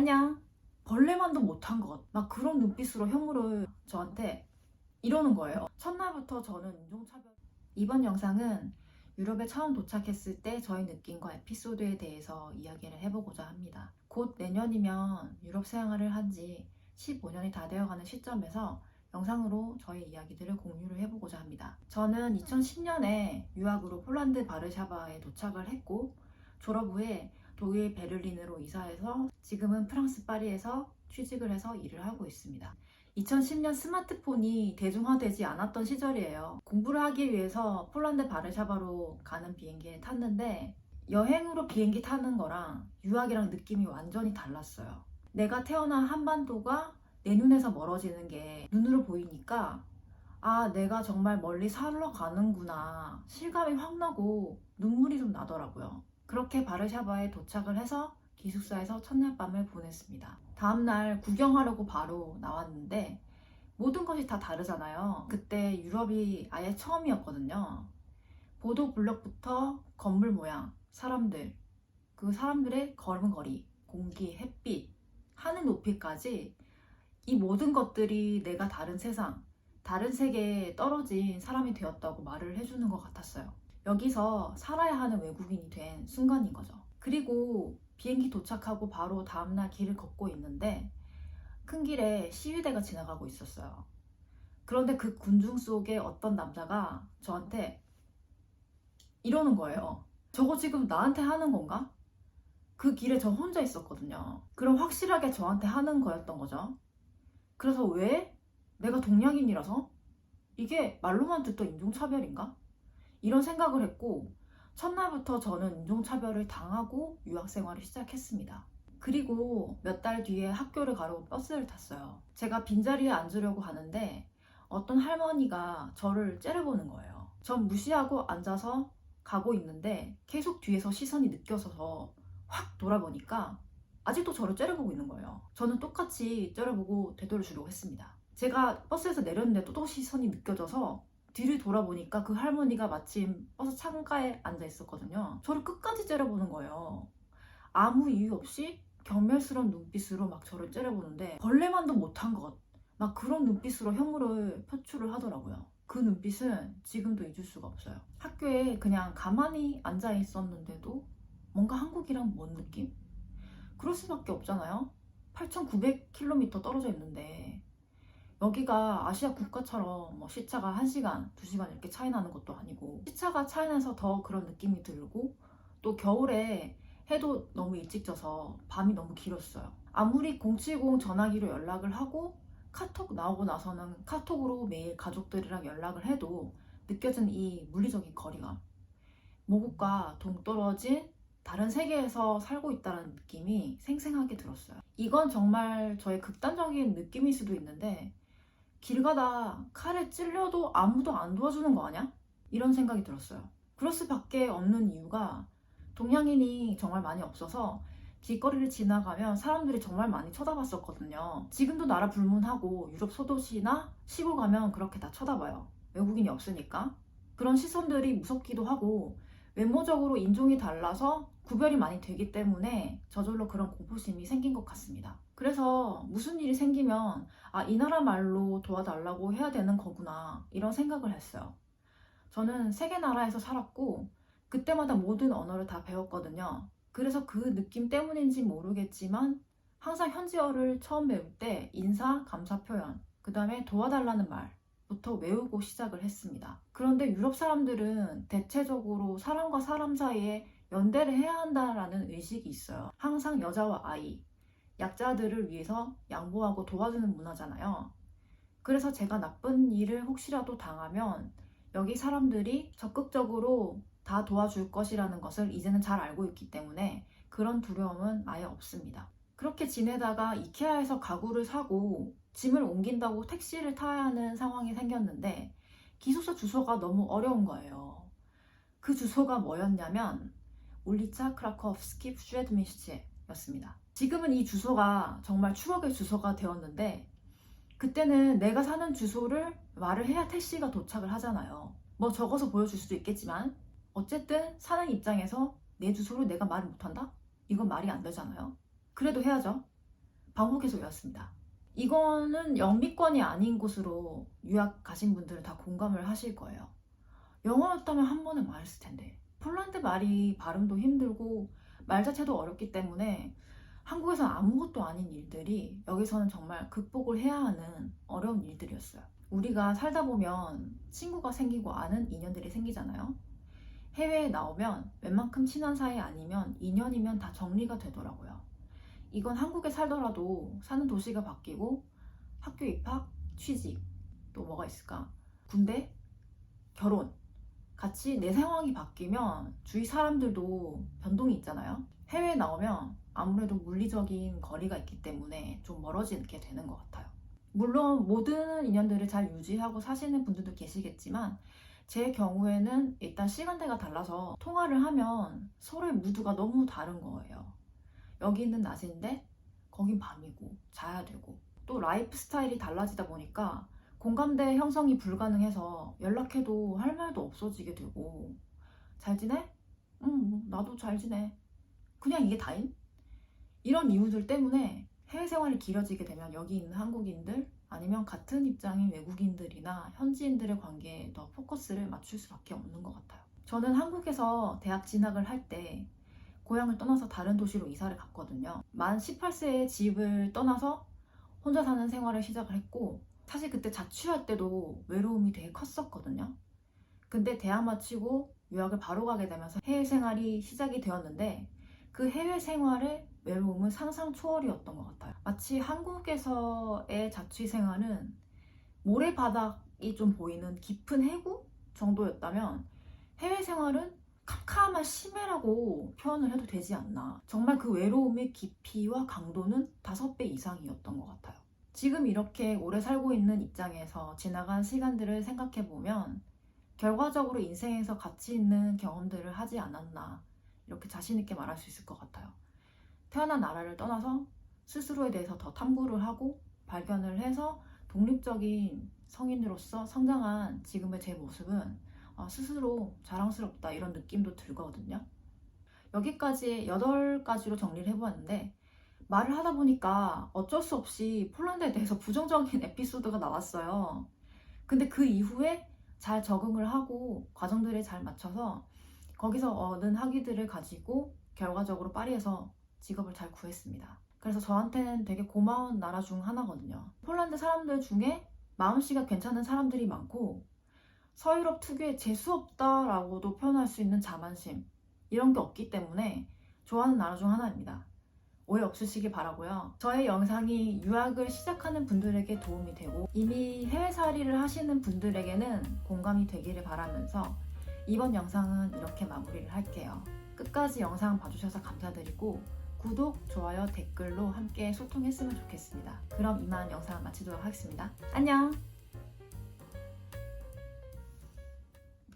안녕. 벌레만도 못한 것. 막 그런 눈빛으로 혐오를 저한테 이러는 거예요. 첫날부터 저는 인종차별. 이번 영상은 유럽에 처음 도착했을 때 저의 느낌과 에피소드에 대해서 이야기를 해보고자 합니다. 곧 내년이면 유럽 생활을 한 지 15년이 다 되어가는 시점에서 영상으로 저의 이야기들을 공유를 해보고자 합니다. 저는 2010년에 유학으로 폴란드 바르샤바에 도착을 했고, 졸업 후에 독일 베를린으로 이사해서 지금은 프랑스 파리에서 취직을 해서 일을 하고 있습니다. 2010년 스마트폰이 대중화되지 않았던 시절이에요. 공부를 하기 위해서 폴란드 바르샤바로 가는 비행기에 탔는데, 여행으로 비행기 타는 거랑 유학이랑 느낌이 완전히 달랐어요. 내가 태어난 한반도가 내 눈에서 멀어지는 게 눈으로 보이니까, 아, 내가 정말 멀리 살러 가는구나 실감이 확 나고 눈물이 좀 나더라고요. 그렇게 바르샤바에 도착을 해서 기숙사에서 첫날 밤을 보냈습니다. 다음날 구경하려고 바로 나왔는데 모든 것이 다 다르잖아요. 그때 유럽이 아예 처음이었거든요. 보도 블럭부터 건물 모양, 사람들, 그 사람들의 걸음걸이, 공기, 햇빛, 하늘 높이까지 이 모든 것들이 내가 다른 세상, 다른 세계에 떨어진 사람이 되었다고 말을 해주는 것 같았어요. 여기서 살아야 하는 외국인이 된 순간인 거죠. 그리고 비행기 도착하고 바로 다음날 길을 걷고 있는데 큰 길에 시위대가 지나가고 있었어요. 그런데 그 군중 속에 어떤 남자가 저한테 이러는 거예요. 저거 지금 나한테 하는 건가? 그 길에 저 혼자 있었거든요. 그럼 확실하게 저한테 하는 거였던 거죠. 그래서 왜? 내가 동양인이라서? 이게 말로만 듣던 인종차별인가? 이런 생각을 했고, 첫날부터 저는 인종차별을 당하고 유학생활을 시작했습니다. 그리고 몇 달 뒤에 학교를 가려고 버스를 탔어요. 제가 빈자리에 앉으려고 하는데 어떤 할머니가 저를 째려보는 거예요. 전 무시하고 앉아서 가고 있는데 계속 뒤에서 시선이 느껴져서 확 돌아보니까 아직도 저를 째려보고 있는 거예요. 저는 똑같이 째려보고 되돌려주려고 했습니다. 제가 버스에서 내렸는데 또 시선이 느껴져서 뒤를 돌아보니까 그 할머니가 마침 버스 창가에 앉아 있었거든요. 저를 끝까지 째려보는 거예요. 아무 이유 없이 경멸스러운 눈빛으로 막 저를 째려보는데 벌레만도 못한 것, 막 그런 눈빛으로 혐오를 표출을 하더라고요. 그 눈빛은 지금도 잊을 수가 없어요. 학교에 그냥 가만히 앉아 있었는데도 뭔가 한국이랑 먼 느낌? 그럴 수밖에 없잖아요. 8,900km 떨어져 있는데 여기가 아시아 국가처럼 뭐 시차가 1시간, 2시간 이렇게 차이 나는 것도 아니고, 시차가 차이 나서 더 그런 느낌이 들고, 또 겨울에 해도 너무 일찍 져서 밤이 너무 길었어요. 아무리 070 전화기로 연락을 하고 카톡 나오고 나서는 카톡으로 매일 가족들이랑 연락을 해도 느껴지는 이 물리적인 거리감, 모국과 동떨어진 다른 세계에서 살고 있다는 느낌이 생생하게 들었어요. 이건 정말 저의 극단적인 느낌일 수도 있는데, 길 가다 칼에 찔려도 아무도 안 도와주는 거 아니야? 이런 생각이 들었어요. 그럴 수밖에 없는 이유가 동양인이 정말 많이 없어서 길거리를 지나가면 사람들이 정말 많이 쳐다봤었거든요. 지금도 나라 불문하고 유럽 소도시나 시골 가면 그렇게 다 쳐다봐요. 외국인이 없으니까. 그런 시선들이 무섭기도 하고 외모적으로 인종이 달라서 구별이 많이 되기 때문에 저절로 그런 공포심이 생긴 것 같습니다. 그래서 무슨 일이 생기면 아, 이 나라 말로 도와달라고 해야 되는 거구나 이런 생각을 했어요. 저는 세 개 나라에서 살았고 그때마다 모든 언어를 다 배웠거든요. 그래서 그 느낌 때문인지 모르겠지만 항상 현지어를 처음 배울 때 인사, 감사 표현, 그 다음에 도와달라는 말부터 외우고 시작을 했습니다. 그런데 유럽 사람들은 대체적으로 사람과 사람 사이에 연대를 해야 한다라는 의식이 있어요. 항상 여자와 아이, 약자들을 위해서 양보하고 도와주는 문화잖아요. 그래서 제가 나쁜 일을 혹시라도 당하면 여기 사람들이 적극적으로 다 도와줄 것이라는 것을 이제는 잘 알고 있기 때문에 그런 두려움은 아예 없습니다. 그렇게 지내다가 이케아에서 가구를 사고 짐을 옮긴다고 택시를 타야 하는 상황이 생겼는데 기숙사 주소가 너무 어려운 거예요. 그 주소가 뭐였냐면 울리차 크라코프스키 슈에드미슈체 였습니다. 지금은 이 주소가 정말 추억의 주소가 되었는데 그때는 내가 사는 주소를 말을 해야 택시가 도착을 하잖아요. 뭐 적어서 보여줄 수도 있겠지만 어쨌든 사는 입장에서 내 주소를 내가 말을 못한다? 이건 말이 안 되잖아요. 그래도 해야죠. 방콕에서 외웠습니다. 이거는 영미권이 아닌 곳으로 유학 가신 분들은 다 공감을 하실 거예요. 영어였다면 한 번에 말했을 텐데. 폴란드 말이 발음도 힘들고 말 자체도 어렵기 때문에 한국에서는 아무것도 아닌 일들이 여기서는 정말 극복을 해야 하는 어려운 일들이었어요. 우리가 살다 보면 친구가 생기고 아는 인연들이 생기잖아요. 해외에 나오면 웬만큼 친한 사이 아니면 2년이면 다 정리가 되더라고요. 이건 한국에 살더라도 사는 도시가 바뀌고 학교 입학, 취직, 또 뭐가 있을까? 군대, 결혼 같이 내 상황이 바뀌면 주위 사람들도 변동이 있잖아요. 해외에 나오면 아무래도 물리적인 거리가 있기 때문에 좀 멀어지게 되는 것 같아요. 물론 모든 인연들을 잘 유지하고 사시는 분들도 계시겠지만 제 경우에는 일단 시간대가 달라서 통화를 하면 서로의 무드가 너무 다른 거예요. 여기는 낮인데 거긴 밤이고 자야 되고 또 라이프 스타일이 달라지다 보니까 공감대 형성이 불가능해서 연락해도 할 말도 없어지게 되고 잘 지내? 응, 나도 잘 지내. 그냥 이게 다임? 이런 이유들 때문에 해외 생활이 길어지게 되면 여기 있는 한국인들 아니면 같은 입장인 외국인들이나 현지인들의 관계에 더 포커스를 맞출 수밖에 없는 것 같아요. 저는 한국에서 대학 진학을 할 때 고향을 떠나서 다른 도시로 이사를 갔거든요. 만 18세에 집을 떠나서 혼자 사는 생활을 시작을 했고 사실 그때 자취할 때도 외로움이 되게 컸었거든요. 근데 대학 마치고 유학을 바로 가게 되면서 해외 생활이 시작이 되었는데 그 해외 생활의 외로움은 상상 초월이었던 것 같아요. 마치 한국에서의 자취 생활은 모래바닥이 좀 보이는 깊은 해구 정도였다면 해외 생활은 캄캄한 심해라고 표현을 해도 되지 않나. 정말 그 외로움의 깊이와 강도는 5배 이상이었던 것 같아요. 지금 이렇게 오래 살고 있는 입장에서 지나간 시간들을 생각해보면 결과적으로 인생에서 가치 있는 경험들을 하지 않았나 이렇게 자신있게 말할 수 있을 것 같아요. 태어난 나라를 떠나서 스스로에 대해서 더 탐구를 하고 발견을 해서 독립적인 성인으로서 성장한 지금의 제 모습은 스스로 자랑스럽다 이런 느낌도 들거든요. 여기까지 8가지로 정리를 해보았는데 말을 하다 보니까 어쩔 수 없이 폴란드에 대해서 부정적인 에피소드가 나왔어요. 근데 그 이후에 잘 적응을 하고 과정들에 잘 맞춰서 거기서 얻은 학위들을 가지고 결과적으로 파리에서 직업을 잘 구했습니다. 그래서 저한테는 되게 고마운 나라 중 하나거든요. 폴란드 사람들 중에 마음씨가 괜찮은 사람들이 많고 서유럽 특유의 재수없다라고도 표현할 수 있는 자만심 이런 게 없기 때문에 좋아하는 나라 중 하나입니다. 오해 없으시기 바라고요. 저의 영상이 유학을 시작하는 분들에게 도움이 되고 이미 해외살이를 하시는 분들에게는 공감이 되기를 바라면서 이번 영상은 이렇게 마무리를 할게요. 끝까지 영상 봐주셔서 감사드리고 구독, 좋아요, 댓글로 함께 소통했으면 좋겠습니다. 그럼 이만 영상 마치도록 하겠습니다. 안녕!